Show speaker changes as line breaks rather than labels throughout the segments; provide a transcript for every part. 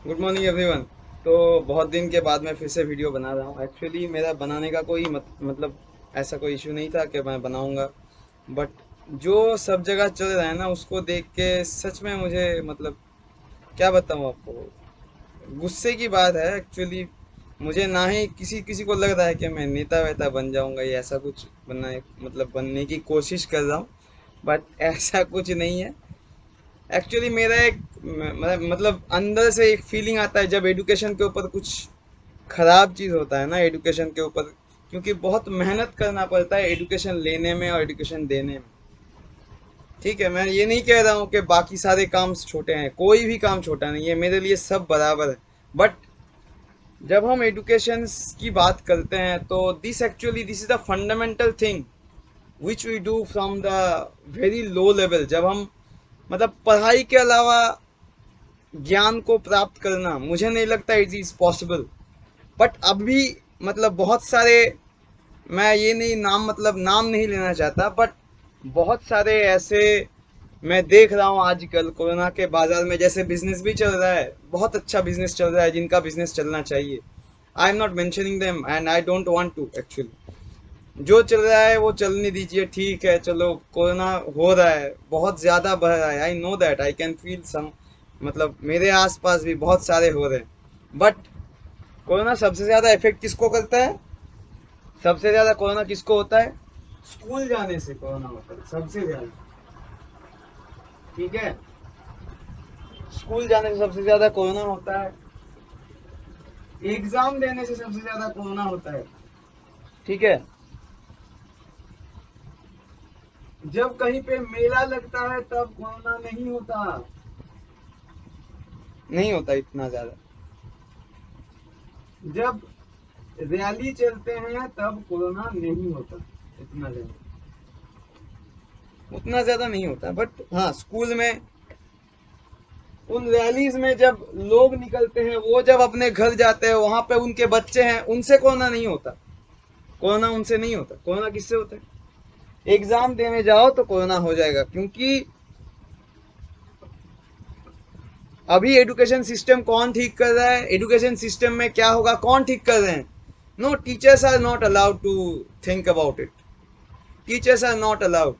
Good morning everyone. तो बहुत दिन के बाद मैं फिर से वीडियो बना रहा हूँ। एक्चुअली मेरा बनाने का कोई मतलब ऐसा कोई इशू नहीं था कि मैं बनाऊंगा, बट जो सब जगह चल रहा है ना उसको देख के सच में मुझे मतलब क्या बताऊँ आपको, गुस्से की बात है एक्चुअली। मुझे ना ही किसी किसी को लग रहा है कि मैं नेता वेता बन जाऊंगा या ऐसा कुछ बनना मतलब बनने की कोशिश कर रहा हूँ, बट ऐसा कुछ नहीं है। एक्चुअली मेरा एक मतलब अंदर से एक फीलिंग आता है जब एजुकेशन के ऊपर कुछ खराब चीज़ होता है ना एजुकेशन के ऊपर, क्योंकि बहुत मेहनत करना पड़ता है एजुकेशन लेने में और एजुकेशन देने में। ठीक है, मैं ये नहीं कह रहा हूँ कि बाकी सारे काम छोटे हैं, कोई भी काम छोटा नहीं है, मेरे लिए सब बराबर है। बट जब हम एजुकेशन की बात करते हैं तो this is the fundamental thing which we do from the very low level. जब हम मतलब पढ़ाई के अलावा ज्ञान को प्राप्त करना, मुझे नहीं लगता इट इज पॉसिबल। बट अभी मतलब बहुत सारे, मैं ये नहीं नाम मतलब नाम नहीं लेना चाहता, बट बहुत सारे ऐसे मैं देख रहा हूँ आजकल कोरोना के बाजार में जैसे बिजनेस भी चल रहा है, बहुत अच्छा बिजनेस चल रहा है जिनका बिजनेस चलना चाहिए। I am not mentioning them and I don't want to actually. जो चल रहा है वो चलने दीजिए, ठीक है, चलो कोरोना हो रहा है, बहुत ज्यादा बढ़ रहा है, I know that, I can feel some, मतलब मेरे आसपास भी बहुत सारे हो रहे हैं। बट कोरोना सबसे ज्यादा इफेक्ट किसको करता है? सबसे ज्यादा कोरोना किसको होता है? स्कूल जाने से कोरोना होता है सबसे ज्यादा। ठीक है, स्कूल जाने से सबसे ज्यादा कोरोना होता है, एग्जाम देने से सबसे ज्यादा कोरोना होता है। ठीक है, जब कहीं पे मेला लगता है तब कोरोना नहीं होता, नहीं होता इतना ज्यादा। जब रैली चलते हैं तब कोरोना नहीं होता इतना ज्यादा, उतना ज्यादा नहीं होता। बट हाँ, स्कूल में उन रैलीज में जब लोग निकलते हैं, वो जब अपने घर जाते हैं, वहां पे उनके बच्चे हैं, उनसे कोरोना नहीं होता। कोरोना उनसे नहीं होता। कोरोना किससे होता है? एग्जाम देने जाओ तो कोरोना हो जाएगा, क्योंकि अभी एजुकेशन सिस्टम कौन ठीक कर रहा है? एजुकेशन सिस्टम में क्या होगा, कौन ठीक कर रहे हैं? No, teachers are not allowed to think about it. Teachers are not allowed.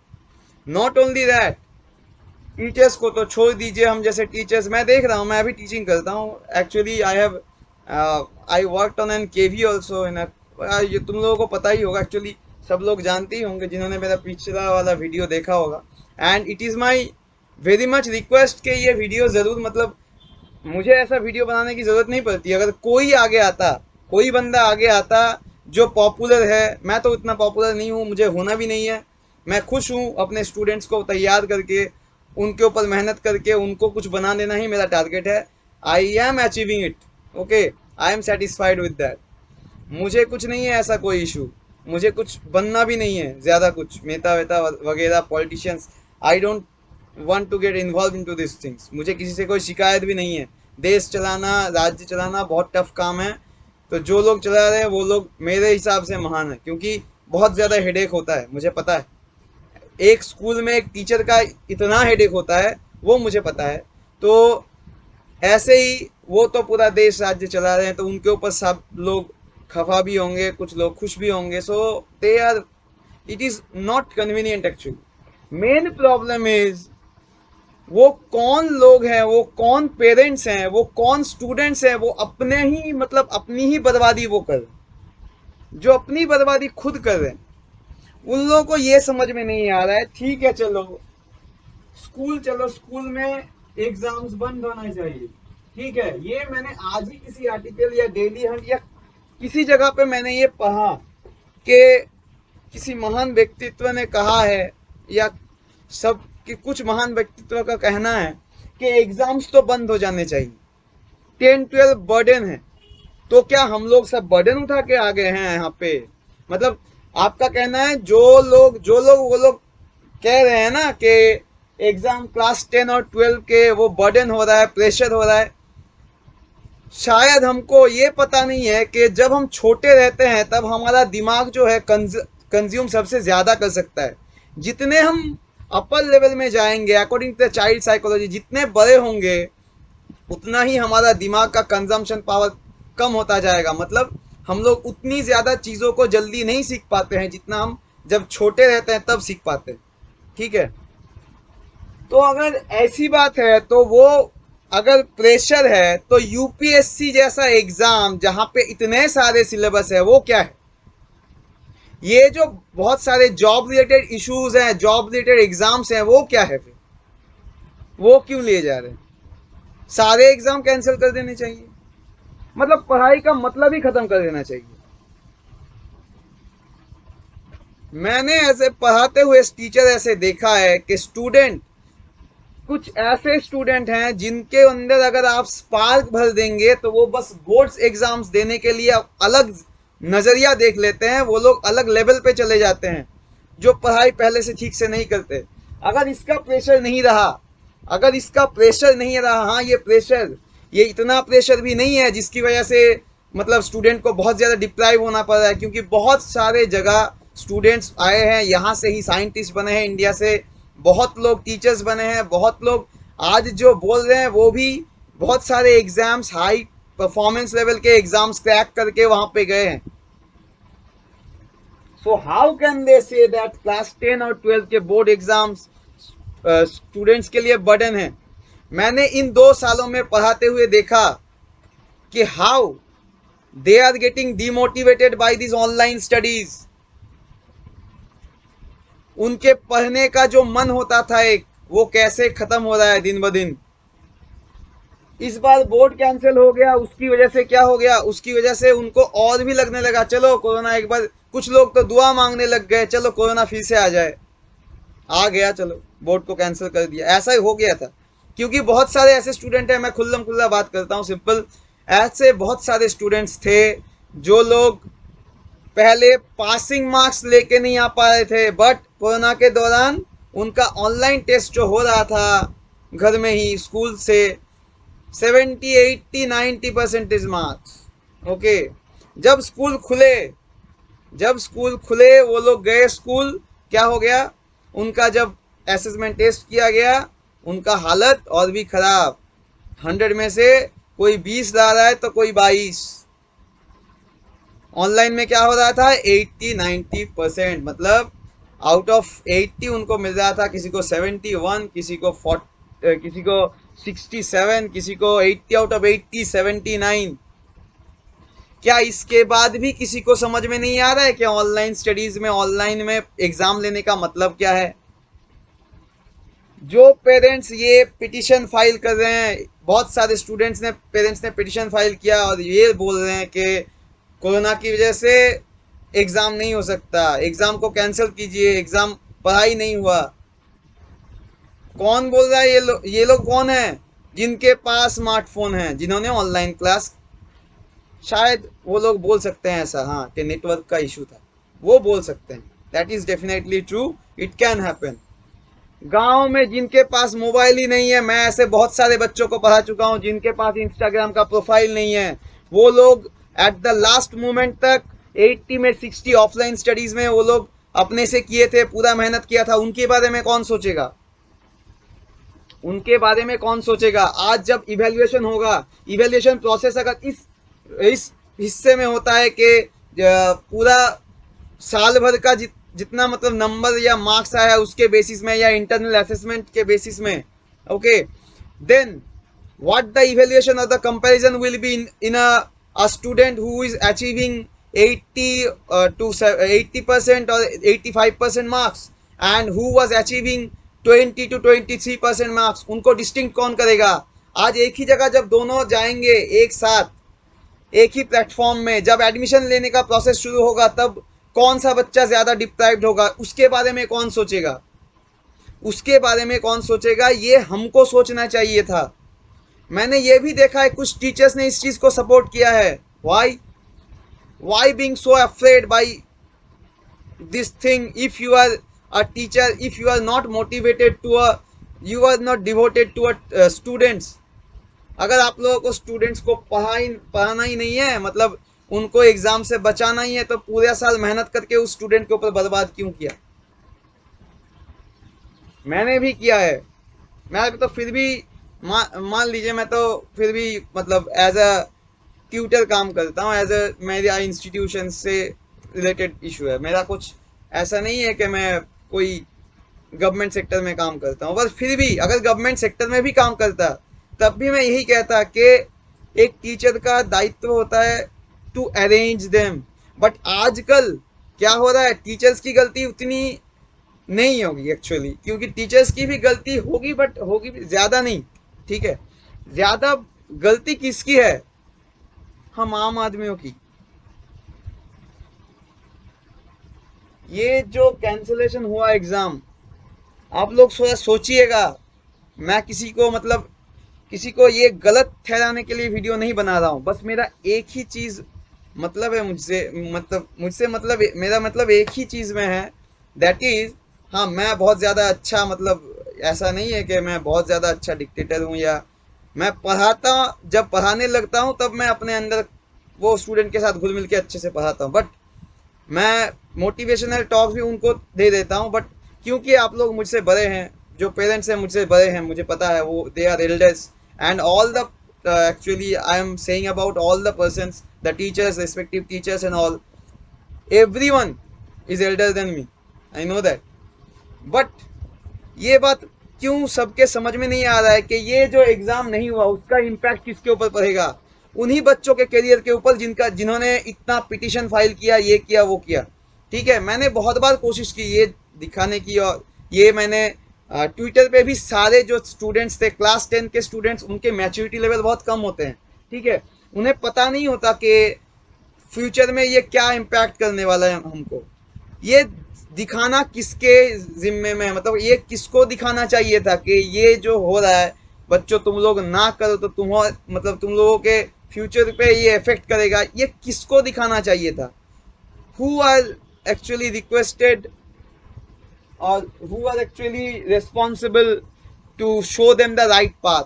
Not only that, teachers को तो छोड़ दीजिए, हम जैसे टीचर्स, मैं देख रहा हूँ, मैं अभी टीचिंग करता हूँ actually. I have I worked on an KV also in, ये तुम लोगों को पता ही होगा एक्चुअली, सब लोग जानते ही होंगे जिन्होंने मेरा पिछला वाला वीडियो देखा होगा। And it is my very much request कि ये वीडियो ज़रूर मतलब, मुझे ऐसा वीडियो बनाने की ज़रूरत नहीं पड़ती, अगर कोई आगे आता, कोई बंदा आगे आता जो पॉपुलर है। मैं तो इतना पॉपुलर नहीं हूँ, मुझे होना भी नहीं है। मैं खुश हूँ अपने स्टूडेंट्स को तैयार करके, उनके ऊपर मेहनत करके उनको कुछ बना देना ही मेरा टारगेट है। I am achieving it, okay, I am satisfied with that. मुझे कुछ नहीं है ऐसा कोई इशू, मुझे कुछ बनना भी नहीं है ज़्यादा कुछ नेता वेता वगैरह politicians. I don't want to get involve into this things. मुझे किसी से कोई शिकायत भी नहीं है। देश चलाना, राज्य चलाना बहुत टफ काम है। तो जो लोग चला रहे हैं वो लोग मेरे हिसाब से महान है, क्योंकि बहुत ज़्यादा हेडेक होता है, मुझे पता है। एक स्कूल में एक टीचर का इतना हेडेक होता है, वो मुझे पता है। तो ऐसे ही वो तो पूरा देश राज्य चला रहे हैं, तो उनके ऊपर सब लोग खफा भी होंगे, कुछ लोग खुश भी होंगे। So they are, it is not convenient actually. Main problem is वो कौन लोग हैं, वो कौन पेरेंट्स हैं, वो कौन स्टूडेंट्स हैं, वो अपने ही मतलब अपनी ही बर्बादी वो कर, जो अपनी बर्बादी खुद कर रहे हैं। उन लोगों को ये समझ में नहीं आ रहा है। ठीक है, चलो स्कूल, चलो स्कूल में एग्जाम्स बंद होना चाहिए, ठीक है, ये मैंने आज ही किसी आर्टिकल या डेली हंट या किसी जगह पे मैंने ये पढ़ा कि किसी महान व्यक्तित्व ने कहा है, या सब कि कुछ महान व्यक्तित्व का कहना है कि एग्जाम्स तो बंद हो जाने चाहिए, 10-12 बर्डन है। तो क्या हम लोग सब बर्डन उठा के आ गए हैं यहाँ पे? मतलब आपका कहना है जो लोग वो लोग कह रहे हैं ना कि एग्जाम क्लास 10 और 12 के वो बर्डन हो रहा है, प्रेशर हो रहा है। शायद हमको ये पता नहीं है कि जब हम छोटे रहते हैं तब हमारा दिमाग जो है कंज्यूम सबसे ज्यादा कर सकता है। जितने हम अपर लेवल में जाएंगे, according to the child psychology, जितने बड़े होंगे उतना ही हमारा दिमाग का कंजम्पशन पावर कम होता जाएगा। मतलब हम लोग उतनी ज़्यादा चीज़ों को जल्दी नहीं सीख पाते हैं जितना हम जब छोटे रहते हैं तब सीख पाते हैं। ठीक है, तो अगर ऐसी बात है तो वो, अगर प्रेशर है तो यूपीएससी जैसा एग्जाम जहां पे इतने सारे सिलेबस है वो क्या है? ये जो बहुत सारे जॉब रिलेटेड इश्यूज हैं, जॉब रिलेटेड एग्जाम्स हैं, वो क्या है फिर? वो क्यों लिए जा रहे हैं? सारे एग्जाम कैंसिल कर देने चाहिए। मतलब पढ़ाई का मतलब ही खत्म कर देना चाहिए। मैंने ऐसे पढ़ाते हुए टीचर ऐसे देखा है कि स्टूडेंट, कुछ ऐसे स्टूडेंट हैं जिनके अंदर अगर आप स्पार्क भर देंगे तो वो बस बोर्ड्स एग्जाम्स देने के लिए अलग नजरिया देख लेते हैं, वो लोग अलग लेवल पे चले जाते हैं जो पढ़ाई पहले से ठीक से नहीं करते। अगर इसका प्रेशर नहीं रहा, अगर इसका प्रेशर नहीं रहा, हाँ ये प्रेशर, ये इतना प्रेशर भी नहीं है जिसकी वजह से मतलब स्टूडेंट को बहुत ज़्यादा डिप्राइव होना पड़ रहा है, क्योंकि बहुत सारे जगह स्टूडेंट्स आए हैं, यहाँ से ही साइंटिस्ट बने हैं, इंडिया से बहुत लोग टीचर्स बने हैं, बहुत लोग आज जो बोल रहे हैं वो भी बहुत सारे एग्जाम्स, हाई परफॉर्मेंस लेवल के एग्जाम्स क्रैक करके वहां पे गए हैं। So how can they say that class 10 और 12 के बोर्ड एग्जाम्स स्टूडेंट्स के लिए बर्डन है? मैंने इन 2 सालों में पढ़ाते हुए देखा कि how they are getting demotivated by this online studies. उनके पढ़ने का जो मन होता था एक, वो कैसे खत्म हो रहा है दिन ब दिन। इस बार बोर्ड कैंसिल हो गया, उसकी वजह से क्या हो गया, उसकी वजह से उनको और भी लगने लगा चलो कोरोना एक बार, कुछ लोग तो दुआ मांगने लग गए चलो कोरोना फिर से आ जाए। आ गया, चलो बोर्ड को कैंसिल कर दिया। ऐसा ही हो गया था, क्योंकि बहुत सारे ऐसे स्टूडेंट हैं, मैं खुल्लम खुल्ला बात करता हूँ सिंपल, ऐसे बहुत सारे स्टूडेंट्स थे जो लोग पहले पासिंग मार्क्स लेके नहीं आ पा रहे थे, बट कोरोना के दौरान उनका ऑनलाइन टेस्ट जो हो रहा था घर में ही स्कूल से, 70 80 90 परसेंटेज मार्क्स। ओके, जब स्कूल खुले, जब स्कूल खुले वो लोग गए स्कूल, क्या हो गया उनका, जब असेसमेंट टेस्ट किया गया उनका हालत और भी खराब। 100 में से कोई 20 ला रहा है तो कोई 22। ऑनलाइन में क्या हो रहा था, 80 90%, मतलब आउट ऑफ 80 उनको मिल रहा था, किसी को 71, किसी को 40, किसी को 67, किसी को 80 आउट ऑफ 80, 79। क्या इसके बाद भी किसी को समझ में नहीं आ रहा है कि ऑनलाइन स्टडीज में, ऑनलाइन में एग्जाम लेने का मतलब क्या है? जो पेरेंट्स ये पिटिशन फाइल कर रहे हैं, बहुत सारे स्टूडेंट्स ने, पेरेंट्स ने पिटिशन फाइल किया और ये बोल रहे हैं कि कोरोना की वजह से एग्जाम नहीं हो सकता, एग्जाम को कैंसिल कीजिए, एग्जाम पढ़ाई नहीं हुआ। कौन बोल रहा है? ये लोग कौन है? जिनके पास स्मार्टफोन है, जिन्होंने ऑनलाइन क्लास, शायद वो लोग बोल सकते हैं ऐसा, हाँ, कि नेटवर्क का इशू था, वो बोल सकते हैं। That is definitely true, it can happen. गांव में जिनके पास मोबाइल ही नहीं है, मैं ऐसे बहुत सारे बच्चों को पढ़ा चुका हूं जिनके पास इंस्टाग्राम का प्रोफाइल नहीं है, वो लोग एट द लास्ट मोमेंट तक 80 में 60 ऑफलाइन स्टडीज में वो लोग अपने से किए थे, पूरा मेहनत किया था। उनके बारे में कौन सोचेगा? उनके बारे में कौन सोचेगा? आज जब इवेल्युएशन होगा, इवेल्युएशन प्रोसेस अगर इस हिस्से में होता है कि पूरा साल भर का जितना मतलब नंबर या मार्क्स आया है उसके बेसिस में, या इंटरनल असेसमेंट के बेसिस में, okay, then what the evaluation or the comparison will be in a student who is achieving 80 to 80% or 85% marks and who was achieving 20 to 23% marks, उनको distinct कौन करेगा? आज एक ही जगह जब दोनों जाएंगे एक साथ, एक ही प्लेटफॉर्म में, जब एडमिशन लेने का प्रोसेस शुरू होगा, तब कौन सा बच्चा ज़्यादा डिप्राइव्ड होगा, उसके बारे में कौन सोचेगा? उसके बारे में कौन सोचेगा? ये हमको सोचना चाहिए था। मैंने ये भी देखा है कुछ टीचर्स ने इस चीज़ को सपोर्ट किया है। Why being so afraid by this thing? If you are a teacher, if you are not motivated to you are not devoted to students, अगर आप लोगों को स्टूडेंट्स को पढ़ाना ही नहीं है, मतलब उनको एग्जाम से बचाना ही है, तो पूरा साल मेहनत करके उस स्टूडेंट के ऊपर बर्बाद क्यों किया? मैंने भी किया है, मैं तो फिर भी मान लीजिए मैं तो फिर भी मतलब एज अ ट्यूटर काम करता हूँ, एज अ मेरा इंस्टीट्यूशन से रिलेटेड इशू है मेरा, कुछ ऐसा नहीं है कि मैं कोई गवर्नमेंट सेक्टर में काम करता हूँ। बस फिर भी अगर गवर्नमेंट सेक्टर में भी काम करता तब भी मैं यही कहता कि एक टीचर का दायित्व होता है टू अरेंज देम। बट आजकल क्या हो रहा है, टीचर्स की गलती उतनी नहीं होगी एक्चुअली, क्योंकि टीचर्स की भी गलती होगी बट होगी भी ज्यादा नहीं। ठीक है, ज्यादा गलती किसकी है? हम आम आदमियों की। ये जो कैंसिलेशन हुआ एग्जाम, आप लोग थोड़ा सोचिएगा। मैं किसी को मतलब किसी को ये गलत ठहराने के लिए वीडियो नहीं बना रहा हूँ, बस मेरा एक ही चीज मतलब है मुझसे मतलब मेरा मतलब एक ही चीज में है, दैट इज, हाँ मैं बहुत ज्यादा अच्छा मतलब ऐसा नहीं है कि मैं बहुत ज्यादा अच्छा डिक्टेटर हूँ, या मैं पढ़ाता, जब पढ़ाने लगता हूँ तब मैं अपने अंदर वो स्टूडेंट के साथ घुल मिल के अच्छे से पढ़ाता हूँ। बट मैं मोटिवेशनल टॉक भी उनको दे देता हूँ, बट क्योंकि आप लोग मुझसे बड़े हैं, जो पेरेंट्स हैं मुझसे बड़े हैं, मुझे पता है वो they are elders, and all the actually I am saying about all the persons, the teachers, respective teachers and all, everyone is elder than me, I know that. But ये बात क्यों सबके समझ में नहीं आ रहा है कि ये जो एग्जाम नहीं हुआ उसका इम्पैक्ट किसके ऊपर पड़ेगा? उन्हीं बच्चों के करियर के ऊपर जिन्होंने इतना पिटीशन फाइल किया, ये किया वो किया। ठीक है, मैंने बहुत बार कोशिश की ये दिखाने की, और ये मैंने ट्विटर पे भी, सारे जो स्टूडेंट्स थे क्लास 10 के स्टूडेंट्स, उनके मैच्योरिटी लेवल बहुत कम होते हैं। ठीक है, उन्हें पता नहीं होता कि फ्यूचर में ये क्या इम्पैक्ट करने वाला है हमको। ये दिखाना किसके जिम्मे में है, मतलब ये किसको दिखाना चाहिए था कि ये जो हो रहा है बच्चों तुम लोग ना करो तो मतलब तुम लोगों के फ्यूचर पे ये इफेक्ट करेगा, ये किसको दिखाना चाहिए था? हु आर एक्चुअली रिक्वेस्टेड, और who are actually responsible to show them the right path?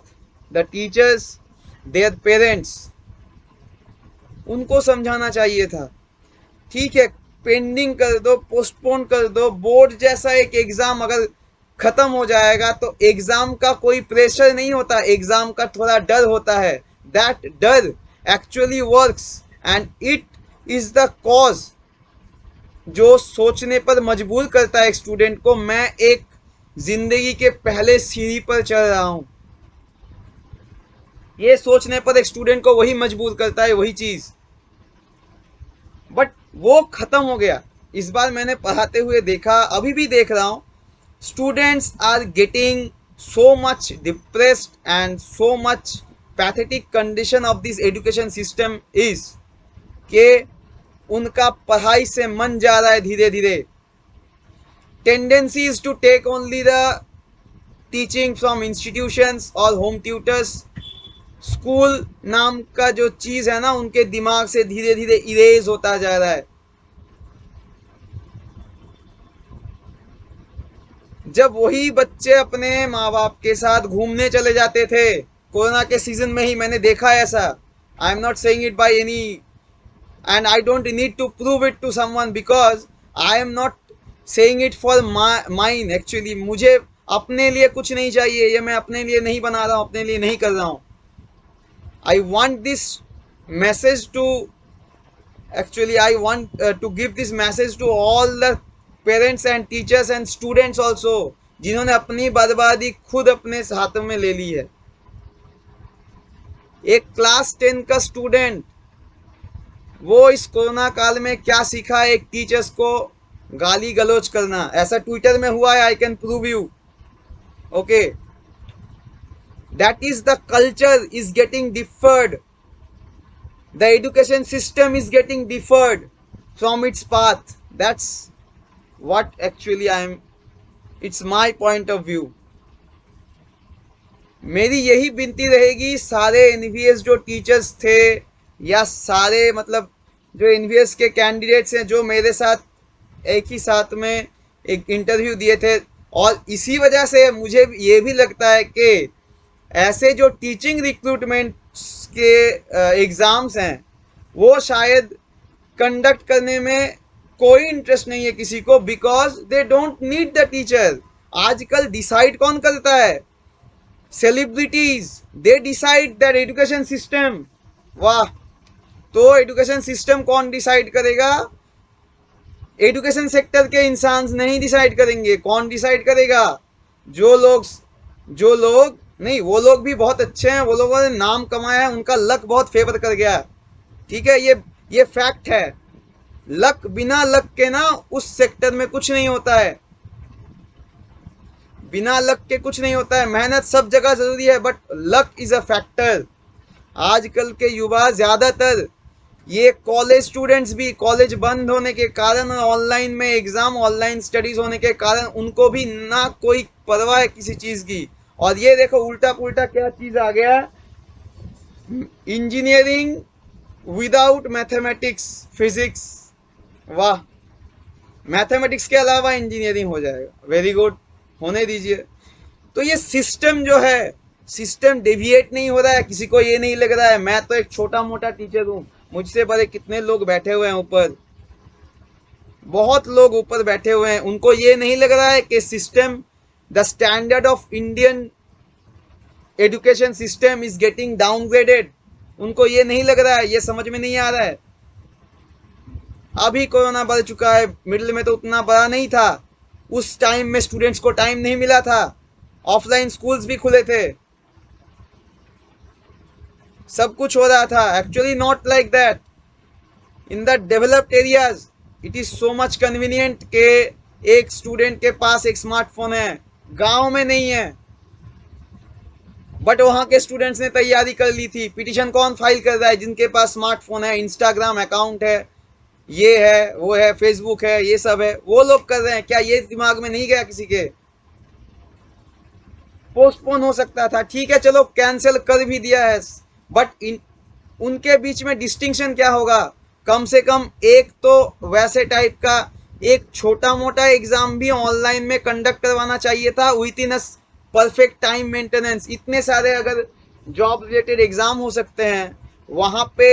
The teachers, their parents, उनको समझाना चाहिए था। ठीक है, पेंडिंग कर दो, पोस्टपोन कर दो, बोर्ड जैसा एक एग्जाम अगर खत्म हो जाएगा तो एग्जाम का कोई प्रेशर नहीं होता, एग्जाम का थोड़ा डर होता है। दैट डर actually works, and it is the cause जो सोचने पर मजबूर करता है एक स्टूडेंट को, मैं एक जिंदगी के पहले सीढ़ी पर चढ़ रहा हूं। ये सोचने पर एक स्टूडेंट को वही मजबूर करता है, वही चीज। बट वो खत्म हो गया। इस बार मैंने पढ़ाते हुए देखा, अभी भी देख रहा हूं, students are getting so much depressed and so much pathetic condition of this education system is के उनका पढ़ाई से मन जा रहा है धीरे धीरे। Tendency is to take only the teaching from institutions और होम ट्यूटर्स। स्कूल नाम का जो चीज है ना, उनके दिमाग से धीरे धीरे इरेज होता जा रहा है। जब वही बच्चे अपने माँ बाप के साथ घूमने चले जाते थे, कोरोना के सीजन में ही मैंने देखा है ऐसा। I am not saying it by any, and I don't need to prove it to someone, because I am not saying it for mine. Actually मुझे अपने लिए कुछ नहीं चाहिए, ये मैं अपने लिए नहीं बना रहा हूँ, अपने लिए नहीं कर रहा हूँ। I want this message to actually I want to give this message to all the parents and teachers and students also, जिन्होंने अपनी बर्बादी खुद अपने हाथों में ले ली है। एक क्लास 10 का स्टूडेंट, वो इस कोरोना काल में क्या सीखा है? एक टीचर्स को गाली गलौज करना, ऐसा ट्विटर में हुआ है, I can prove you. Okay, that is the culture is getting deferred, the education system is getting deferred from its path. That's what actually it's my point of view. मेरी यही विनती रहेगी सारे एनवीएस जो teachers थे, या सारे मतलब जो एनवीएस के कैंडिडेट्स हैं जो मेरे साथ एक ही साथ में एक इंटरव्यू दिए थे, और इसी वजह से मुझे ये भी लगता है कि ऐसे जो टीचिंग रिक्रूटमेंट के एग्ज़ाम्स हैं वो शायद कंडक्ट करने में कोई इंटरेस्ट नहीं है किसी को, because they don't need the teacher. आजकल डिसाइड कौन करता है? Celebrities they decide that education system. वाह, तो एजुकेशन सिस्टम कौन डिसाइड करेगा? एजुकेशन सेक्टर के इंसान नहीं डिसाइड करेंगे। कौन डिसाइड करेगा? जो लोग नहीं, वो लोग भी बहुत अच्छे हैं, वो लोगों ने नाम कमाया है, उनका लक बहुत फेवर कर गया। ठीक है, ये फैक्ट है। लक, बिना लक के ना उस सेक्टर में कुछ नहीं होता है। बिना लक के कुछ नहीं होता है। मेहनत सब जगह जरूरी है, but luck is a factor. आजकल के युवा ज्यादातर, ये कॉलेज स्टूडेंट्स भी, कॉलेज बंद होने के कारण, ऑनलाइन में एग्जाम, ऑनलाइन स्टडीज होने के कारण, उनको भी ना कोई परवाह है किसी चीज की। और ये देखो उल्टा पुल्टा क्या चीज आ गया, इंजीनियरिंग विदाउट मैथमेटिक्स, फिजिक्स। वाह, मैथमेटिक्स के अलावा इंजीनियरिंग हो जाएगा, वेरी गुड, होने दीजिए। तो ये सिस्टम जो है, सिस्टम डेविएट नहीं हो रहा है। किसी को ये नहीं लग रहा है, मैं तो एक छोटा मोटा टीचर हूं, मुझसे बड़े कितने लोग बैठे हुए हैं ऊपर, बहुत लोग ऊपर बैठे हुए हैं, उनको ये नहीं लग रहा है कि system, the standard of Indian education system is getting downgraded. उनको ये नहीं लग रहा है, ये समझ में नहीं आ रहा है। अभी कोरोना बढ़ चुका है, मिडिल में तो उतना बड़ा नहीं था। उस टाइम में स्टूडेंट्स को टाइम नहीं मिला था, ऑफलाइन स्कूल्स भी खुले थे, सब कुछ हो रहा था। Actually not like that. In the developed areas it is so much convenient के एक स्टूडेंट के पास एक स्मार्टफोन है, गांव में नहीं है। बट वहां के स्टूडेंट्स ने तैयारी कर ली थी। पिटीशन कौन फाइल कर रहा है? जिनके पास स्मार्टफोन है, इंस्टाग्राम अकाउंट है, ये है, वो है, फेसबुक है, ये सब है, वो लोग कर रहे हैं। क्या ये दिमाग में नहीं गया किसी के? पोस्टपोन हो सकता था, ठीक है, चलो कैंसिल कर भी दिया है, बट उनके बीच में डिस्टिंक्शन क्या होगा? कम से कम एक तो वैसे टाइप का एक छोटा मोटा एग्जाम भी ऑनलाइन में कंडक्ट करवाना चाहिए था, with in a perfect time maintenance. इतने सारे अगर जॉब रिलेटेड एग्जाम हो सकते हैं, वहां पे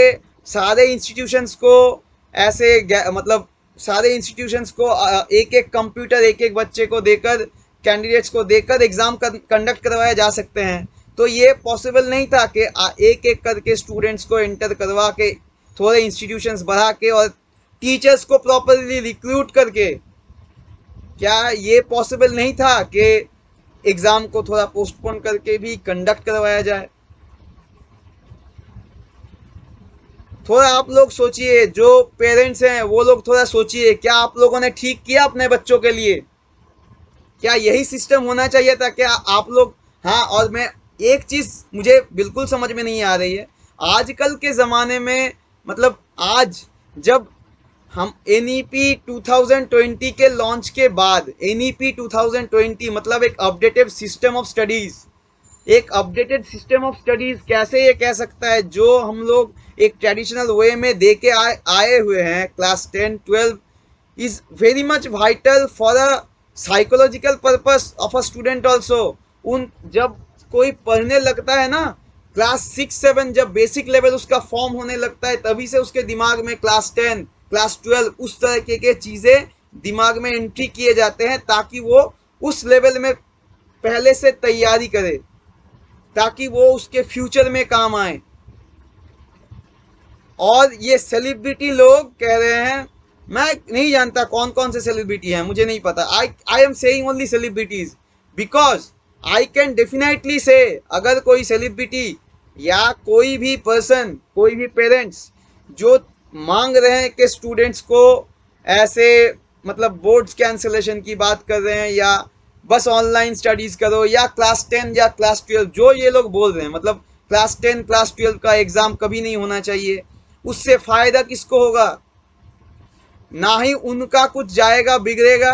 सारे इंस्टीट्यूशंस को ऐसे मतलब सारे इंस्टीट्यूशंस को एक एक कंप्यूटर एक एक बच्चे को देकर, कैंडिडेट्स को देकर एग्जाम कंडक्ट करवाए जा सकते हैं। तो ये पॉसिबल नहीं था कि एक एक करके स्टूडेंट्स को एंटर करवा के, थोड़े इंस्टीट्यूशंस बढ़ा के और टीचर्स को प्रॉपरली रिक्रूट करके, क्या ये पॉसिबल नहीं था कि एग्जाम को थोड़ा पोस्टपोन करके भी कंडक्ट करवाया जाए? थोड़ा आप लोग सोचिए, जो पेरेंट्स हैं वो लोग थोड़ा सोचिए, क्या आप लोगों ने ठीक किया अपने बच्चों के लिए? क्या यही सिस्टम होना चाहिए था? क्या आप लोग, हाँ, और मैं एक चीज मुझे बिल्कुल समझ में नहीं आ रही है आजकल के ज़माने में, मतलब आज जब हम NEP 2020 के लॉन्च के बाद, NEP 2020 मतलब एक अपडेटेड सिस्टम ऑफ स्टडीज, एक अपडेटेड सिस्टम ऑफ स्टडीज कैसे ये कह सकता है? जो हम लोग एक ट्रेडिशनल वे में दे के आए हुए हैं, class 10 12 is very much vital for a psychological purpose of a student also. उन जब कोई पढ़ने लगता है ना, क्लास 6-7 जब बेसिक लेवल उसका फॉर्म होने लगता है, तभी से उसके दिमाग में क्लास 10 क्लास 12 उस तरह के चीज़ें दिमाग में एंट्री किए जाते हैं, ताकि वो उस लेवल में पहले से तैयारी करे, ताकि वो उसके फ्यूचर में काम आए। और ये सेलिब्रिटी लोग कह रहे हैं, मैं नहीं जानता कौन कौन से सेलिब्रिटी हैं, मुझे नहीं पता। I am saying only celebrities because I can definitely से, अगर कोई सेलिब्रिटी या कोई भी पर्सन, कोई भी पेरेंट्स जो मांग रहे हैं कि स्टूडेंट्स को ऐसे, मतलब बोर्ड्स कैंसिलेशन की बात कर रहे हैं, या बस ऑनलाइन स्टडीज करो, या क्लास 10 या क्लास 12, जो ये लोग बोल रहे हैं, मतलब क्लास 10 क्लास 12 का एग्जाम कभी नहीं होना चाहिए, उससे फायदा किसको होगा? ना ही उनका कुछ जाएगा, बिगड़ेगा,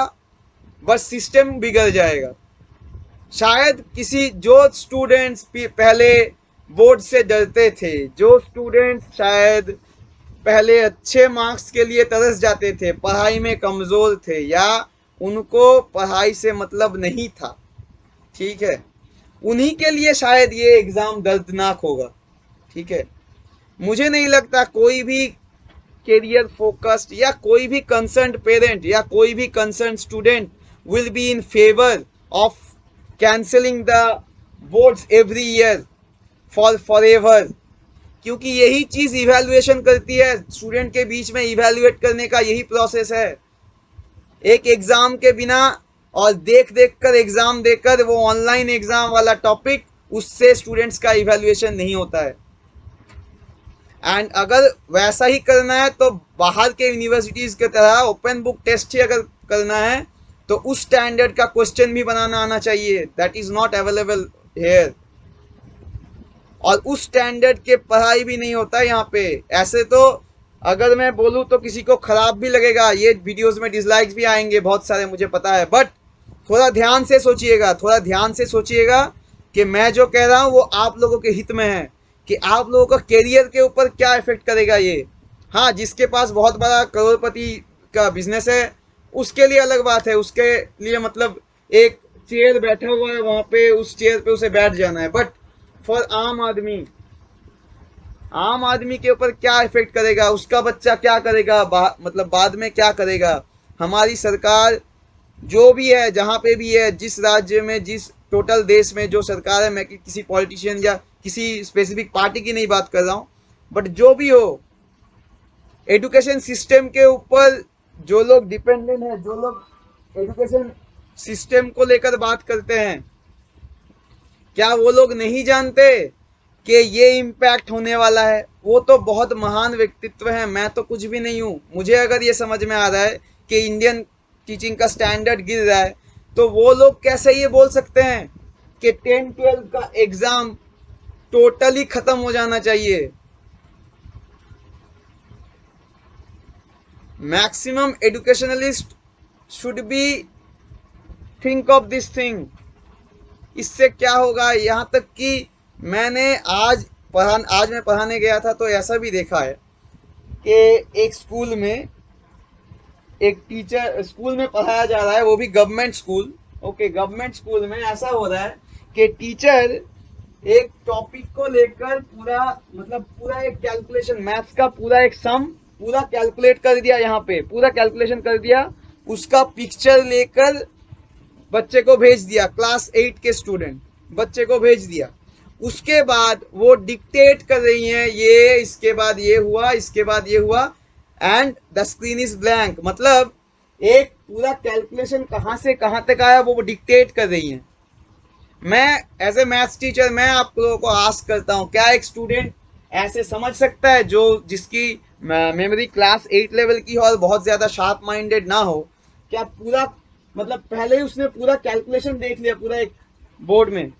बस सिस्टम बिगड़ जाएगा। शायद किसी, जो स्टूडेंट्स पहले बोर्ड से डरते थे, जो स्टूडेंट्स शायद पहले अच्छे मार्क्स के लिए तरस जाते थे, पढ़ाई में कमज़ोर थे, या उनको पढ़ाई से मतलब नहीं था, ठीक है, उन्हीं के लिए शायद ये एग्ज़ाम दर्दनाक होगा। ठीक है, मुझे नहीं लगता कोई भी कैरियर फोकस्ड या कोई भी कंसर्न्ड पेरेंट या कोई भी concerned student will be in favour of cancelling the boards every year for forever, क्योंकि यही चीज इवैल्यूएशन करती है, स्टूडेंट के बीच में इवैल्यूएट करने का यही प्रोसेस है। एक एग्जाम के बिना और देख देख कर एग्जाम देकर वो ऑनलाइन एग्जाम वाला टॉपिक, उससे स्टूडेंट्स का इवैल्यूएशन नहीं होता है। एंड अगर वैसा ही करना है तो बाहर के यूनिवर्सिटीज की तरह ओपन बुक टेस्ट ही अगर करना है तो उस स्टैंडर्ड का क्वेश्चन भी बनाना आना चाहिए, that is not available hair. और उस स्टैंडर्ड के पढ़ाई भी नहीं होता है यहाँ पे। ऐसे तो अगर मैं बोलूँ तो किसी को खराब भी लगेगा, ये वीडियोस में डिसलाइक्स भी आएंगे बहुत सारे, मुझे पता है, बट थोड़ा ध्यान से सोचिएगा, थोड़ा ध्यान से सोचिएगा कि मैं जो कह रहा हूँ वो आप लोगों के हित में है, कि आप लोगों का करियर के ऊपर क्या इफेक्ट करेगा ये। हाँ, जिसके पास बहुत बड़ा करोड़पति का बिजनेस है उसके लिए अलग बात है, उसके लिए मतलब एक चेयर बैठा हुआ है वहां पे, उस चेयर पे उसे बैठ जाना है, बट फॉर आम आदमी, आम आदमी के ऊपर क्या इफेक्ट करेगा, उसका बच्चा क्या करेगा, मतलब बाद में क्या करेगा। हमारी सरकार जो भी है, जहां पे भी है, जिस राज्य में, जिस टोटल देश में जो सरकार है, मैं किसी पॉलिटिशियन या किसी स्पेसिफिक पार्टी की नहीं बात कर रहा हूं, बट जो भी हो, एजुकेशन सिस्टम के ऊपर जो लोग डिपेंडेंट है, जो लोग एजुकेशन सिस्टम को लेकर बात करते हैं, क्या वो लोग नहीं जानते कि ये इम्पैक्ट होने वाला है। वो तो बहुत महान व्यक्तित्व है, मैं तो कुछ भी नहीं हूँ। मुझे अगर ये समझ में आ रहा है कि इंडियन टीचिंग का स्टैंडर्ड गिर रहा है, तो वो लोग कैसे ये बोल सकते हैं कि 10-12 का एग्जाम टोटली खत्म हो जाना चाहिए। Maximum educationalist should be think of this thing. इससे क्या होगा, यहाँ तक कि मैंने आज मैं पढ़ाने गया था तो ऐसा भी देखा है कि एक स्कूल में एक टीचर, स्कूल में पढ़ाया जा रहा है, वो भी government school, okay, government school में ऐसा हो रहा है कि टीचर एक टॉपिक को लेकर पूरा, मतलब पूरा एक कैलकुलेशन, मैथ्स का पूरा एक सम पूरा कैलकुलेट कर दिया, यहाँ पे पूरा कैलकुलेशन कर दिया, उसका पिक्चर लेकर बच्चे को भेज दिया, क्लास 8 के स्टूडेंट बच्चे को भेज दिया। उसके बाद वो डिक्टेट कर रही हैं, ये इसके बाद ये हुआ, इसके बाद ये हुआ, and the screen is blank. मतलब एक पूरा कैलकुलेशन कहां से कहां तक आया वो डिक्टेट कर रही हैं। मैं एज ए मैथ्स टीचर मैं आप लोगों को आस्क करता हूं, क्या एक स्टूडेंट ऐसे समझ सकता है, जो जिसकी मेमोरी क्लास 8 लेवल की हो और बहुत ज्यादा शार्प माइंडेड ना हो, क्या पूरा, मतलब पहले ही उसने पूरा कैलकुलेशन देख लिया पूरा एक बोर्ड में,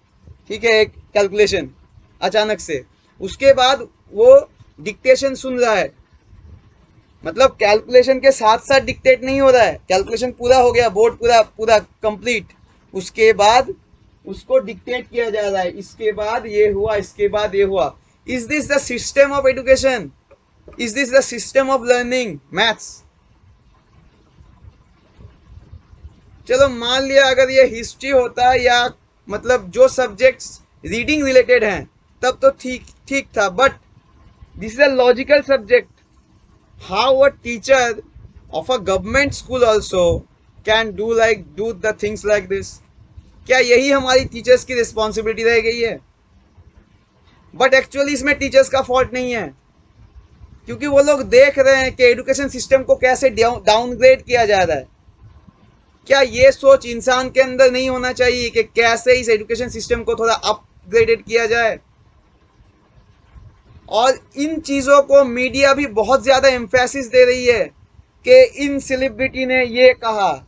ठीक है, एक कैलकुलेशन अचानक से, उसके बाद वो डिक्टेशन सुन रहा है, मतलब कैलकुलेशन के साथ साथ डिक्टेट नहीं हो रहा है, कैलकुलेशन पूरा हो गया, बोर्ड पूरा पूरा कंप्लीट, उसके बाद उसको डिक्टेट किया जा रहा है, इसके बाद ये हुआ, इसके बाद ये हुआ। Is this the system of education? Is this the system of learning maths? चलो मान लिया अगर ये हिस्ट्री होता है या मतलब जो सब्जेक्ट्स रीडिंग रिलेटेड हैं तब तो ठीक ठीक था, but this is a logical subject. How a teacher of a government school also can do the things like this? क्या यही हमारी टीचर्स की रिस्पॉन्सिबिलिटी रह गई है? बट एक्चुअली इसमें टीचर्स का फॉल्ट नहीं है, क्योंकि वो लोग देख रहे हैं कि एजुकेशन सिस्टम को कैसे डाउनग्रेड किया जा रहा है। क्या ये सोच इंसान के अंदर नहीं होना चाहिए कि कैसे इस एजुकेशन सिस्टम को थोड़ा अपग्रेडेड किया जाए? और इन चीजों को मीडिया भी बहुत ज्यादा एम्फेसिस दे रही है कि इन सेलिब्रिटी ने ये कहा,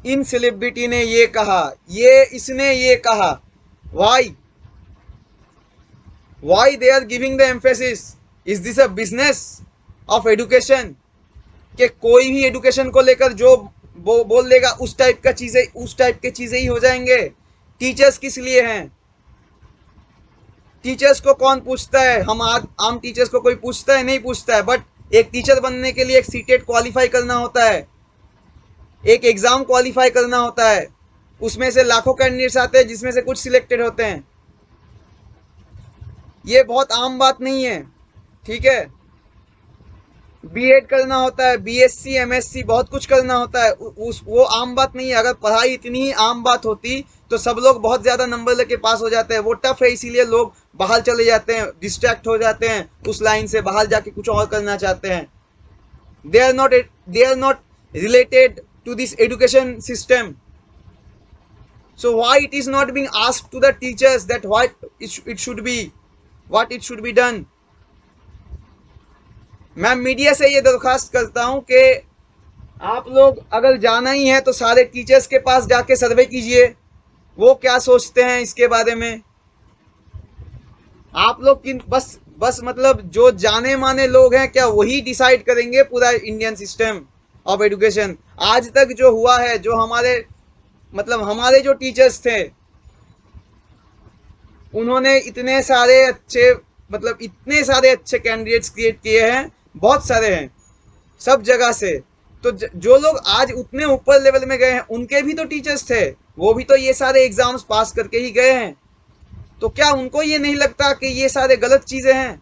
इन सेलिब्रिटी ने ये कहा, ये इसने ये कहा। Why they are giving the emphasis? Is this a business of education कि कोई भी एजुकेशन को लेकर जो बोल देगा उस टाइप का चीजें, उस टाइप के चीजें ही हो जाएंगे? टीचर्स किस लिए हैं? टीचर्स को कौन पूछता है? हम आम टीचर्स को कोई पूछता है? नहीं पूछता है। बट एक टीचर बनने के लिए एक सीटेट क्वालिफाई करना होता है, एक एग्जाम क्वालिफाई करना होता है, उसमें से लाखों कैंडिडेट्स आते हैं जिसमें से कुछ सिलेक्टेड होते हैं। ये बहुत आम बात नहीं है, ठीक है। बीएड करना होता है, बीएससी एमएससी बहुत कुछ करना होता है। उस वो आम बात नहीं है। अगर पढ़ाई इतनी ही आम बात होती तो सब लोग बहुत ज्यादा नंबर लेके पास हो जाते हैं। वो टफ है, इसीलिए लोग बाहर चले जाते हैं, डिस्ट्रैक्ट हो जाते हैं उस लाइन से, बाहर जाके कुछ और करना चाहते हैं। They are not related to this education system. So why it is not being asked to the teachers that what it should be, what it should be done? मैं मीडिया से ये दरख्वास्त करता हूं कि आप लोग अगर जाना ही है तो सारे टीचर्स के पास जाके सर्वे कीजिए, वो क्या सोचते हैं इसके बारे में। आप लोग किन बस मतलब जो जाने माने लोग हैं क्या वही डिसाइड करेंगे पूरा इंडियन सिस्टम ऑफ एजुकेशन? आज तक जो हुआ है, जो हमारे जो टीचर्स थे, उन्होंने इतने सारे अच्छे कैंडिडेट्स क्रिएट किए हैं, बहुत सारे हैं सब जगह से। तो जो लोग आज उतने ऊपर लेवल में गए हैं उनके भी तो टीचर्स थे, वो भी तो ये सारे एग्जाम्स पास करके ही गए हैं। तो क्या उनको ये नहीं लगता कि ये सारे गलत चीजें हैं?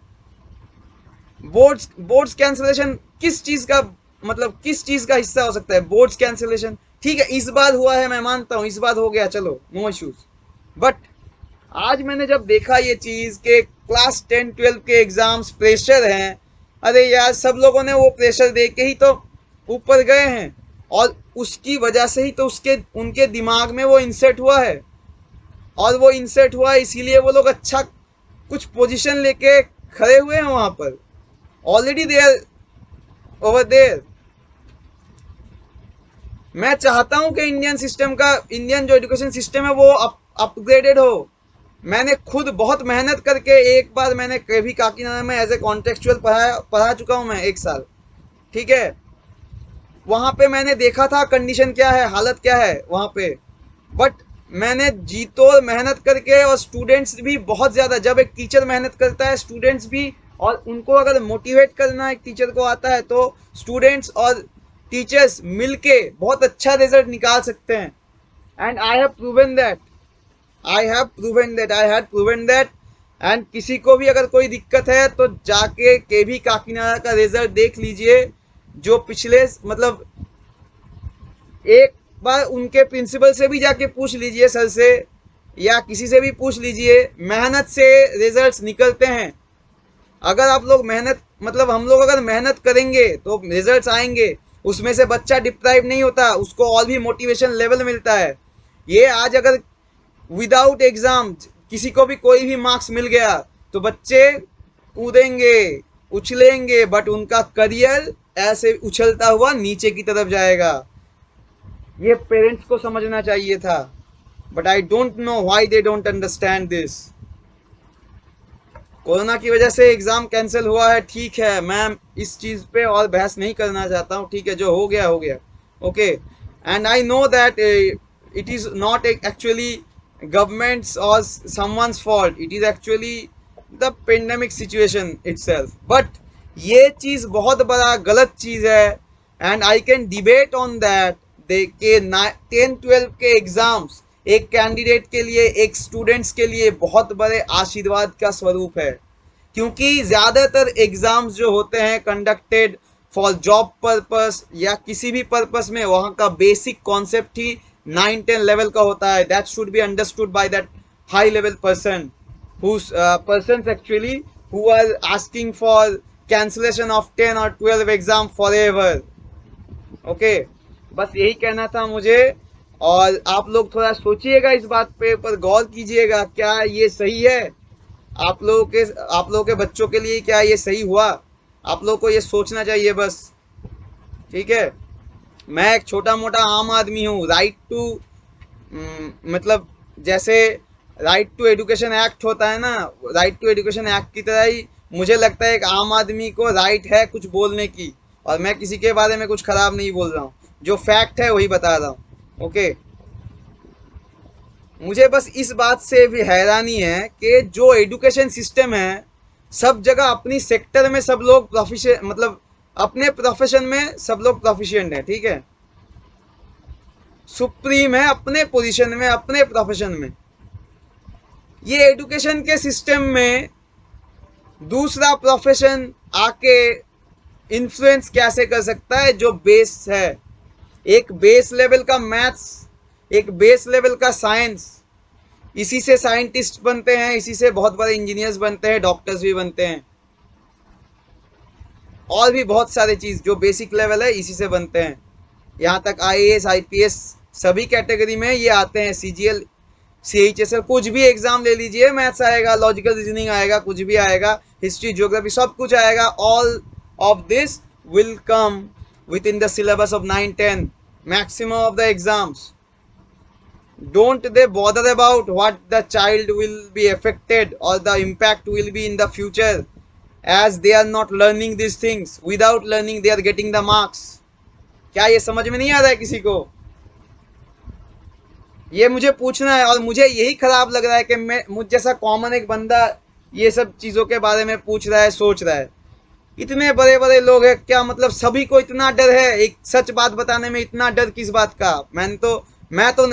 बोर्ड्स कैंसिलेशन किस चीज का हिस्सा हो सकता है? बोर्ड्स कैंसिलेशन ठीक है, इस बार हुआ है, मैं मानता हूं इस बार हो गया, चलो नो इश्यूज। बट आज मैंने जब देखा ये चीज के क्लास 10-12 के एग्जाम्स प्रेशर हैं, अरे यार सब लोगों ने वो प्रेशर दे के ही तो ऊपर गए हैं, और उसकी वजह से ही तो उनके दिमाग में वो इंसर्ट हुआ है, और वो इंसर्ट हुआ है इसीलिए वो लोग अच्छा कुछ पोजीशन लेके खड़े हुए हैं वहां पर। Already they are over there. मैं चाहता हूं कि इंडियन जो एजुकेशन सिस्टम है वो अपग्रेडेड हो। मैंने खुद बहुत मेहनत करके, एक बार मैंने केवी काकीनाडा में एज ए कॉन्टेक्चुअल पढ़ा चुका हूं मैं 1 साल, ठीक है। वहां पे मैंने देखा था कंडीशन क्या है, हालत क्या है वहां पे। बट मैंने जी तोड़ मेहनत करके, और स्टूडेंट्स भी बहुत ज्यादा, जब एक टीचर मेहनत करता है स्टूडेंट्स भी, और उनको अगर मोटिवेट करना एक टीचर को आता है तो स्टूडेंट्स और टीचर्स मिलके बहुत अच्छा रिजल्ट निकाल सकते हैं। And I have proven that. And किसी को भी अगर कोई दिक्कत है तो जाके केवी काकीनाडा का रिजल्ट देख लीजिए, जो पिछले एक बार उनके प्रिंसिपल से भी जाके पूछ लीजिए, सर से या किसी से भी पूछ लीजिए, मेहनत से रिजल्ट्स निकलते हैं। अगर आप लोग हम लोग अगर मेहनत करेंगे तो रिजल्ट्स आएंगे, उसमें से बच्चा डिप्राइव नहीं होता, उसको और भी मोटिवेशन लेवल मिलता है। ये आज अगर विदाउट एग्जाम किसी को भी कोई भी मार्क्स मिल गया तो बच्चे कूदेंगे, उछलेंगे, बट उनका करियर ऐसे उछलता हुआ नीचे की तरफ जाएगा। ये पेरेंट्स को समझना चाहिए था, but I don't know why they don't understand this. Corona की वजह से एग्जाम कैंसिल हुआ है, ठीक है, मैं इस चीज पे और बहस नहीं करना चाहता हूँ, ठीक है, जो हो गया हो गया, okay. And I know that it is not actually government's or someone's fault, it is actually the pandemic situation itself। but ये चीज बहुत बड़ा गलत चीज है, and I can debate on that. के 10-12 के एग्जाम्स एक कैंडिडेट के लिए, एक स्टूडेंट्स के लिए बहुत बड़े आशीर्वाद का स्वरूप है, क्योंकि ज्यादातर एग्जाम्स जो होते हैं कंडक्टेड फॉर जॉब पर्पस या किसी भी पर्पस में, वहाँ का बेसिक कॉन्सेप्ट ही 9-10 लेवल का होता है। That should be understood by that high level person persons actually who are asking for cancellation of 10 or 12 exam forever। Okay, बस यही कहना था मुझे। और आप लोग थोड़ा सोचिएगा इस बात पे, पर गौर कीजिएगा, क्या ये सही है आप लोगों के बच्चों के लिए? क्या ये सही हुआ? आप लोगों को ये सोचना चाहिए बस, ठीक है। मैं एक छोटा मोटा आम आदमी हूँ। राइट टू जैसे राइट टू एजुकेशन एक्ट होता है ना, राइट टू एजुकेशन एक्ट की तरह ही मुझे लगता है एक आम आदमी को राइट है कुछ बोलने की, और मैं किसी के बारे में कुछ खराब नहीं बोल रहा हूँ, जो फैक्ट है वही बता रहा हूँ, ओके। मुझे बस इस बात से भी हैरानी है कि जो एजुकेशन सिस्टम है, सब जगह अपनी सेक्टर में सब लोग अपने प्रोफेशन में सब लोग प्रोफिशिएंट है, ठीक है, सुप्रीम है अपने पोजीशन में, अपने प्रोफेशन में। ये एजुकेशन के सिस्टम में दूसरा प्रोफेशन आके इन्फ्लुएंस कैसे कर सकता है? जो बेस है, एक बेस लेवल का मैथ्स, एक बेस लेवल का साइंस, इसी से साइंटिस्ट बनते हैं, इसी से बहुत बड़े इंजीनियर्स बनते हैं, डॉक्टर्स भी बनते हैं, और भी बहुत सारे चीज जो बेसिक लेवल है इसी से बनते हैं। यहाँ तक आईएएस आईपीएस सभी कैटेगरी में ये आते हैं। सीजीएल सीएचएसएल कुछ भी एग्जाम ले लीजिए, मैथ्स आएगा, लॉजिकल रीजनिंग आएगा, कुछ भी आएगा, हिस्ट्री ज्योग्राफी सब कुछ आएगा। All of this will come with in the syllabus of 9-10 maximum of the exams. Don't they bother about what the child will be affected or the impact will be in the future, as they are not learning these things. Without learning they are getting the marks. क्या ये समझ में नहीं आ रहा है किसी को? ये मुझे पूछना है, और मुझे यही खराब लग रहा है कि मैं मुझ जैसा कॉमन एक बंदा ये सब चीज़ों के बारे में पूछ रहा है, सोच रहा है। इतने बड़े बड़े लोग हैं, क्या मतलब सभी को इतना डर है एक सच बात बताने में? इतना डर किस बात का?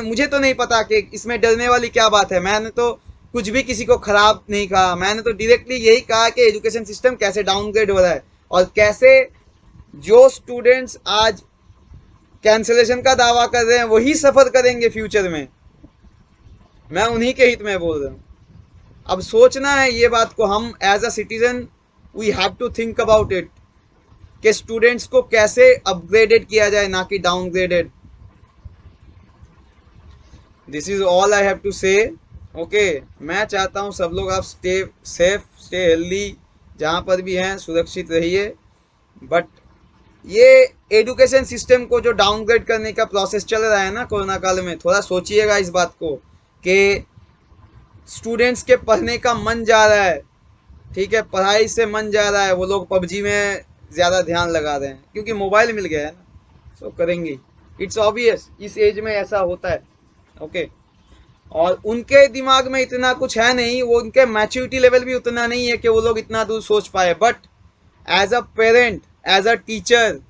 मुझे तो नहीं पता कि इसमें डरने वाली क्या बात है। मैंने तो कुछ भी किसी को खराब नहीं कहा, मैंने तो डायरेक्टली यही कहा कि एजुकेशन सिस्टम कैसे डाउनग्रेड हो रहा है, और कैसे जो स्टूडेंट्स आज कैंसिलेशन का दावा कर रहे हैं वही सफर करेंगे फ्यूचर में। मैं उन्हीं के हित में बोल रहा हूँ। अब सोचना है ये बात को, हम as a citizen we have to think about it कि स्टूडेंट्स को कैसे अपग्रेडेड किया जाए, ना कि downgraded. This is all I have to say. Okay, मैं चाहता हूँ सब लोग आप स्टे सेफ, स्टे हेल्दी, जहाँ पर भी हैं सुरक्षित रहिए। बट ये एजुकेशन सिस्टम को जो डाउनग्रेड करने का प्रोसेस चल रहा है ना कोरोना काल में, थोड़ा सोचिएगा इस बात को कि स्टूडेंट्स के पढ़ने का मन जा रहा है, ठीक है, पढ़ाई से मन जा रहा है, वो लोग पबजी में ज़्यादा ध्यान लगा रहे हैं क्योंकि मोबाइल मिल गया है ना, सो करेंगे। इट्स ऑब्वियस, इस एज में ऐसा होता है। ओके, और उनके दिमाग में इतना कुछ है नहीं, वो उनके मैच्योरिटी लेवल भी उतना नहीं है कि वो लोग इतना दूर सोच पाए। But as a parent, as a teacher,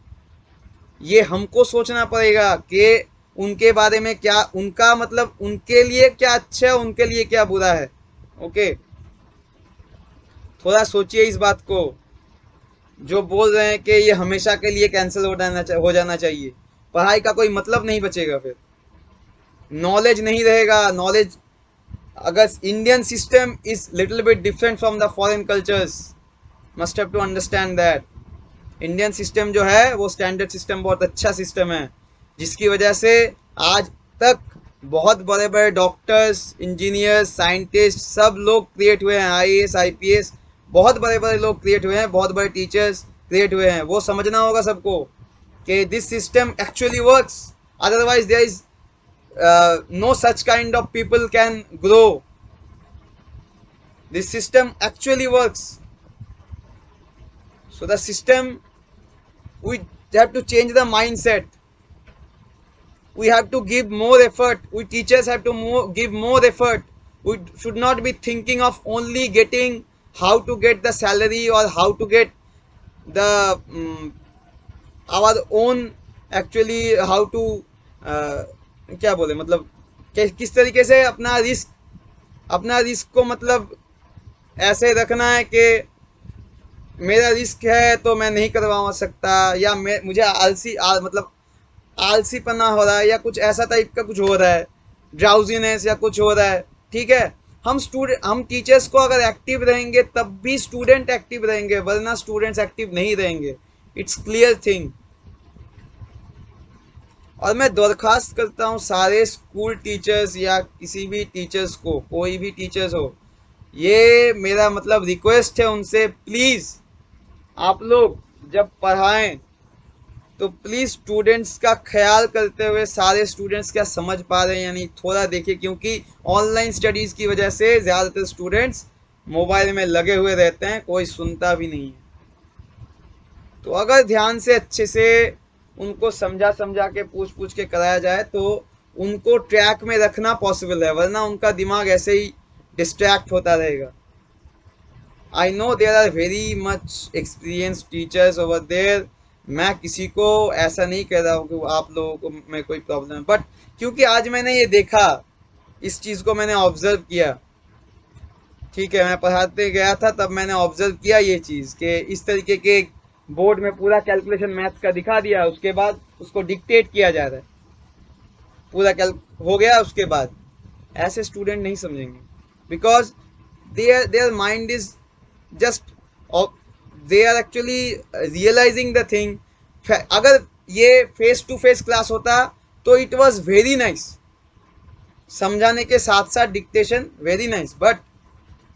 ये हमको सोचना पड़ेगा कि उनके बारे में क्या, उनका मतलब उनके लिए क्या अच्छा है, उनके लिए क्या बुरा है। ओके, थोड़ा सोचिए इस बात को। जो बोल रहे हैं कि ये हमेशा के लिए कैंसिल हो जाना चाहिए, पढ़ाई का कोई मतलब नहीं बचेगा, फिर नॉलेज नहीं रहेगा। नॉलेज, अगर Indian system is little bit different from the foreign cultures, must have to understand that. Indian system जो है वो स्टैंडर्ड सिस्टम, बहुत अच्छा सिस्टम है, जिसकी वजह से आज तक बहुत बड़े बड़े डॉक्टर्स, इंजीनियर्स, साइंटिस्ट सब लोग क्रिएट हुए हैं। आईएएस आईपीएस बहुत बड़े बड़े लोग क्रिएट हुए हैं, बहुत बड़े टीचर्स क्रिएट हुए हैं। वो समझना होगा सबको कि this system actually works, otherwise there is no such kind of people can grow. This system actually works. So the system, we have to change the mindset. We have to give more effort. We teachers have to give more effort. We should not be thinking of only getting how to get the salary or how to get the our own actually how to क्या बोले, मतलब किस तरीके से अपना risk को मतलब ऐसे रखना है कि मेरा रिस्क है तो मैं नहीं करवा सकता, या मुझे मतलब आलसीपना हो रहा है, या कुछ ऐसा टाइप का कुछ हो रहा है, ड्राउजीनेस या कुछ हो रहा है। ठीक है, हम टीचर्स को अगर एक्टिव रहेंगे तब भी स्टूडेंट एक्टिव रहेंगे, वरना स्टूडेंट्स एक्टिव नहीं रहेंगे। It's clear thing. और मैं दरख्वास्त करता हूँ सारे स्कूल टीचर्स या किसी भी टीचर्स को, कोई भी टीचर्स हो, ये मेरा मतलब रिक्वेस्ट है उनसे, प्लीज़ आप लोग जब पढ़ाएं तो प्लीज़ स्टूडेंट्स का ख्याल करते हुए सारे स्टूडेंट्स क्या समझ पा रहे हैं या नहीं थोड़ा देखिए, क्योंकि ऑनलाइन स्टडीज़ की वजह से ज़्यादातर स्टूडेंट्स मोबाइल में लगे हुए रहते हैं, कोई सुनता भी नहीं है। तो अगर ध्यान से अच्छे से उनको समझा के पूछ के कराया जाए तो उनको ट्रैक में रखना पॉसिबल है, वरना उनका दिमाग ऐसे ही डिस्ट्रैक्ट होता रहेगा। I know there are very much experience teachers over there, मैं किसी को ऐसा नहीं कह रहा हूँ कि आप लोगों को में कोई प्रॉब्लम है, बट क्योंकि आज मैंने ये देखा, इस चीज़ को मैंने ऑब्जर्व किया, ठीक है, मैं पढ़ाते गया था तब मैंने ऑब्जर्व किया ये चीज़ कि इस तरीके के बोर्ड में पूरा कैलकुलेशन मैथ्स का दिखा दिया, उसके बाद उसको डिक्टेट किया जा रहा है, पूरा कैल हो गया, उसके बाद ऐसे स्टूडेंट नहीं समझेंगे, because their mind is just, they are actually realising the thing. अगर ये फेस टू फेस क्लास होता तो इट वॉज वेरी नाइस, समझाने के साथ साथ डिक्टेशन वेरी नाइस, बट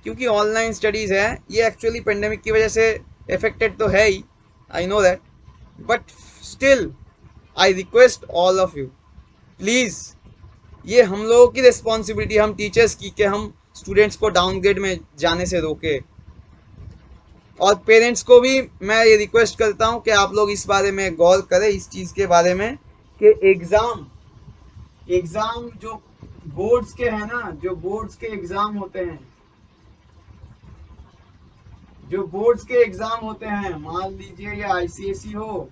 क्योंकि ऑनलाइन स्टडीज है, ये एक्चुअली पेंडेमिक की वजह से इफेक्टेड तो है ही, I know that, but still I request all of you, please, ये हम लोगों की रिस्पॉन्सिबिलिटी, हम टीचर्स की, कि हम स्टूडेंट्स को डाउनग्रेड में जाने से रोके। और पेरेंट्स को भी मैं ये रिक्वेस्ट करता हूँ कि आप लोग इस बारे में गौर करें, इस चीज़ के बारे में कि एग्ज़ाम जो बोर्ड्स के हैं ना, जो बोर्ड्स के एग्ज़ाम होते हैं, जो बोर्ड्स के एग्ज़ाम होते हैं, मान लीजिए या आईसीएसई हो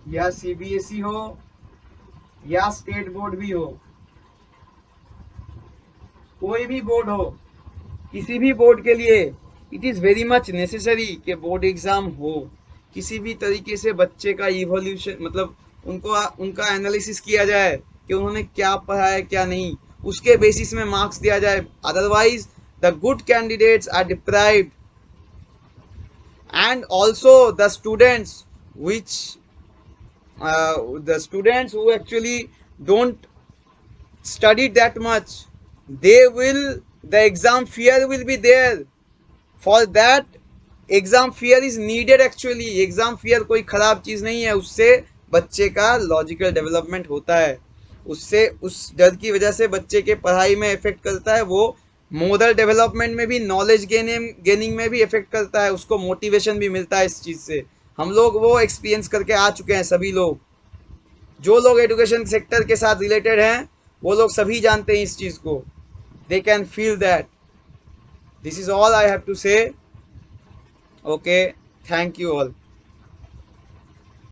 या सीबीएसई हो या स्टेट बोर्ड भी हो, कोई भी बोर्ड हो, किसी भी बोर्ड के लिए it is very much necessary कि बोर्ड एग्ज़ाम हो। किसी भी तरीके से बच्चे का इवोल्यूशन, मतलब उनको उनका एनालिसिस किया जाए कि उन्होंने क्या पढ़ा है क्या नहीं, उसके बेसिस में मार्क्स दिया जाए। Otherwise the good candidates are deprived, and also the students which the students who actually don't study that much, they will, the exam fear will be there, for that exam fear is needed actually. Exam fear कोई खराब चीज नहीं है, उससे बच्चे का logical development होता है, उससे उस डर की वजह से बच्चे के पढ़ाई में इफेक्ट करता है, वो मोरल डेवलपमेंट में भी, नॉलेज गेनिंग में भी इफेक्ट करता है, उसको मोटिवेशन भी मिलता है इस चीज़ से। हम लोग वो एक्सपीरियंस करके आ चुके हैं सभी लोग, जो लोग एजुकेशन सेक्टर के साथ रिलेटेड हैं वो लोग सभी जानते हैं इस चीज़ को, they can feel that. This is all I have to say. Okay, thank you all.